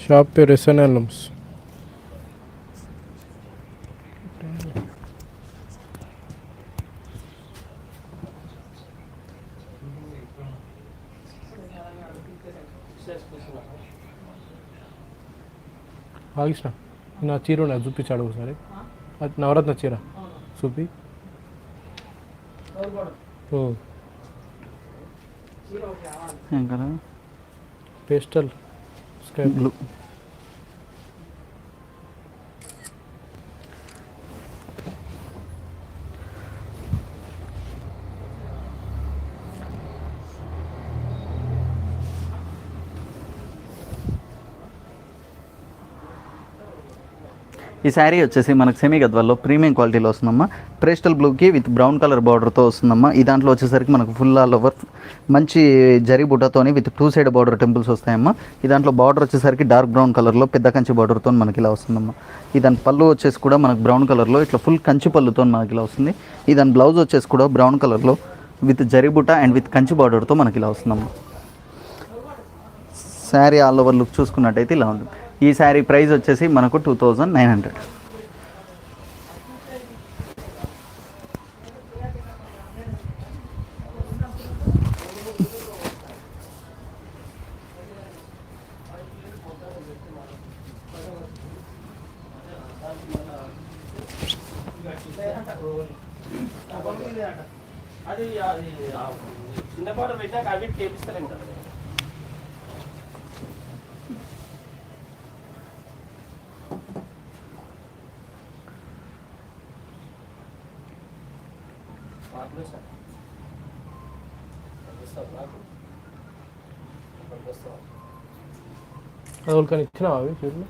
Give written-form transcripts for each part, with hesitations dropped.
Shop పేరు ఎస్ఎన్ఎల్ఎమ్స్. ఆగిష్ణ నా చీర ఉన్నది చూపించాడు ఒకసారి. అది నవరత్న చీర చూపి. Pastel sky blue. ఈ శారీ వచ్చేసి మనకు సెమీ గద్వాల్లో ప్రీమియం క్వాలిటీలో వస్తుందమ్మా. పేస్టల్ బ్లూకి విత్ బ్రౌన్ కలర్ బార్డర్తో వస్తుందమ్మా. ఈ దాంట్లో వచ్చేసరికి మనకు ఫుల్ ఆల్ ఓవర్ మంచి జరీ బుట్టతోని విత్ 2 సైడ్ బార్డర్ టెంపుల్స్ వస్తాయమ్మా. ఈ దాంట్లో బార్డర్ వచ్చేసరికి డార్క్ బ్రౌన్ కలర్లో పెద్ద కంచి బార్డర్తో మనకి ఇలా వస్తుందమ్మా. ఈ దాని పళ్ళు వచ్చేసి కూడా మనకు బ్రౌన్ కలర్లో ఇట్లా ఫుల్ కంచి పళ్ళుతో మనకి ఇలా వస్తుంది. ఈ దాని బ్లౌజ్ వచ్చేసి కూడా బ్రౌన్ కలర్లో విత్ జరీ బుట్ట అండ్ విత్ కంచి బార్డర్తో మనకి ఇలా వస్తుందమ్మా. శారీ ఆల్ ఓవర్ లుక్ చూసుకున్నట్టయితే ఇలా ఉంటుంది. ఈ శారీ ప్రైస్ వచ్చేసి మనకు 2900. అది చిన్న బార్డర్ పెట్టాక అవి చేపిస్తలేం కదా. ఎవరికైనా ఇచ్చినావా అవి చీరలు?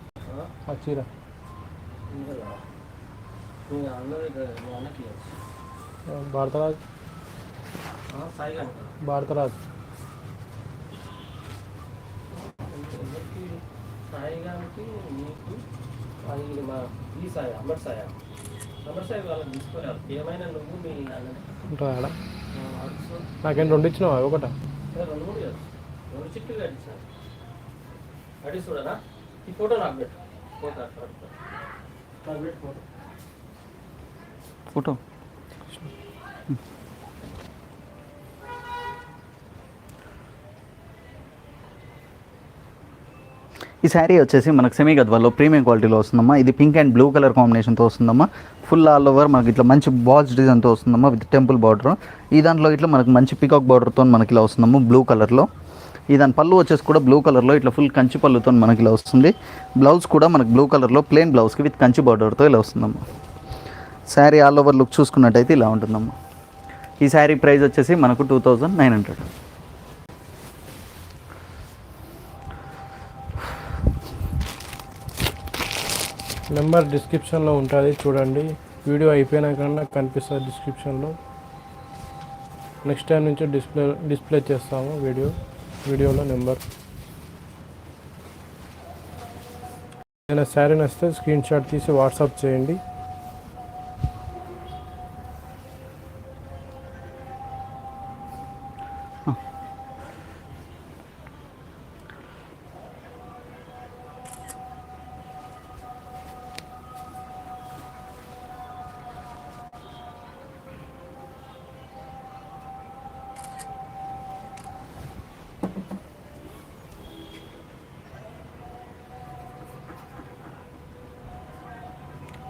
ఆ చీర భారతరాజ్ భారతరాజ్ సాయిగానికి నీకు అది మా ఈ సాయి అమర్ సాయి వాళ్ళని తీసుకోవాలి. ఏమైనా నువ్వు మీ ఉంటుందా? నాకేం 2 ఇచ్చినావా? ఒకట 2 కాదు, 2 చిక్కులు కట్టించాను. అడిగి చూడనా? ఈ ఫోటో నాకు పెట్టు. ఫోటో ఈ శారీ వచ్చేసి మనకు సెమీ గద్వాల్లో ప్రీమియం క్వాలిటీలో వస్తుందమ్మా. ఇది పింక్ అండ్ బ్లూ కలర్ కాంబినేషన్తో వస్తుందమ్మా. ఫుల్ ఆల్ ఓవర్ మనకి ఇట్లా మంచి బాల్స్ డిజైన్తో వస్తుందమ్మా విత్ టెంపుల్ బార్డర్. ఈ దాంట్లో ఇట్లా మనకు మంచి పికాక్ బార్డర్తో మనకి ఇలా వస్తుందమ్మా బ్లూ కలర్లో. ఈ దాని పళ్ళు వచ్చేసి కూడా బ్లూ కలర్లో ఇట్లా ఫుల్ కంచి పళ్ళుతో మనకి ఇలా వస్తుంది. బ్లౌజ్ కూడా మనకు బ్లూ కలర్లో ప్లెయిన్ బ్లౌజ్కి విత్ కంచి బార్డర్తో ఇలా వస్తుందమ్మా. శారీ ఆల్ ఓవర్ లుక్ చూసుకున్నట్టయితే ఇలా ఉంటుందమ్మా. ఈ శారీ ప్రైస్ వచ్చేసి మనకు 2900. నెంబర్ డిస్క్రిప్షన్లో ఉంటుంది, చూడండి. వీడియో అయిపోయినాక కనిపిస్తుంది డిస్క్రిప్షన్లో. నెక్స్ట్ టైం నుంచి డిస్ప్లే చేస్తాము వీడియోలో నెంబర్. ఏదైనా శారీ నచ్చితే స్క్రీన్ షాట్ తీసి వాట్సాప్ చేయండి.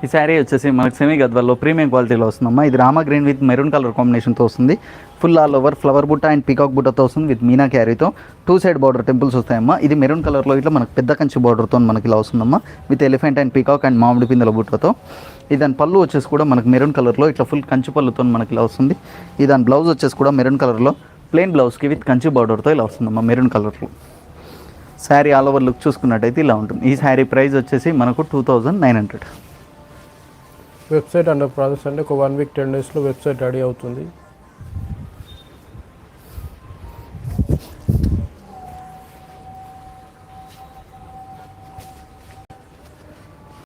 ఈ శారీ వచ్చేసి మనకు సెమీ గద్వాల్లో ప్రీమియం క్వాలిటీలో వస్తుందమ్మా. ఇది Rama green with maroon colour కాంబినేషన్తో వస్తుంది. ఫుల్ ఆల్ ఓవర్ ఫ్లవర్ బుట్ట అండ్ పీకాక్ బుట్టతో వస్తుంది విత్ మీనా క్యారీతో. 2 సైడ్ బార్డర్ టెంపుల్స్ వస్తాయమ్మా. ఇది మెరూన్ కలర్లో ఇట్లా మనకు పెద్ద కంచి బార్డర్తో మనకి ఇలా వస్తుందమ్మా with elephant and peacock and మామిడి పిందెల బుట్టతో. ఈ దాని పళ్ళు వచ్చేసి కూడా మనకు మెరూన్ కలర్లో ఇట్లా ఫుల్ కంచి పళ్ళుతో మనకి ఇలా వస్తుంది. ఈ దాని బ్లౌజ్ వచ్చేసి కూడా మెరూన్ కలర్లో ప్లెయిన్ బ్లౌజ్కి విత్ కంచి బార్డర్తో ఇలా వస్తుందమ్మా మెరూన్ కలర్లో. శారీ ఆల్ ఓవర్ లుక్ చూసుకున్నట్టయితే ఇలా ఉంటుంది. ఈ శారీ ప్రైస్ వచ్చేసి మనకు 2900. వెబ్సైట్ అండర్ ప్రాసెస్ అంటే ఒక 1 వీక్ 10 డేస్లో వెబ్సైట్ రెడీ అవుతుంది.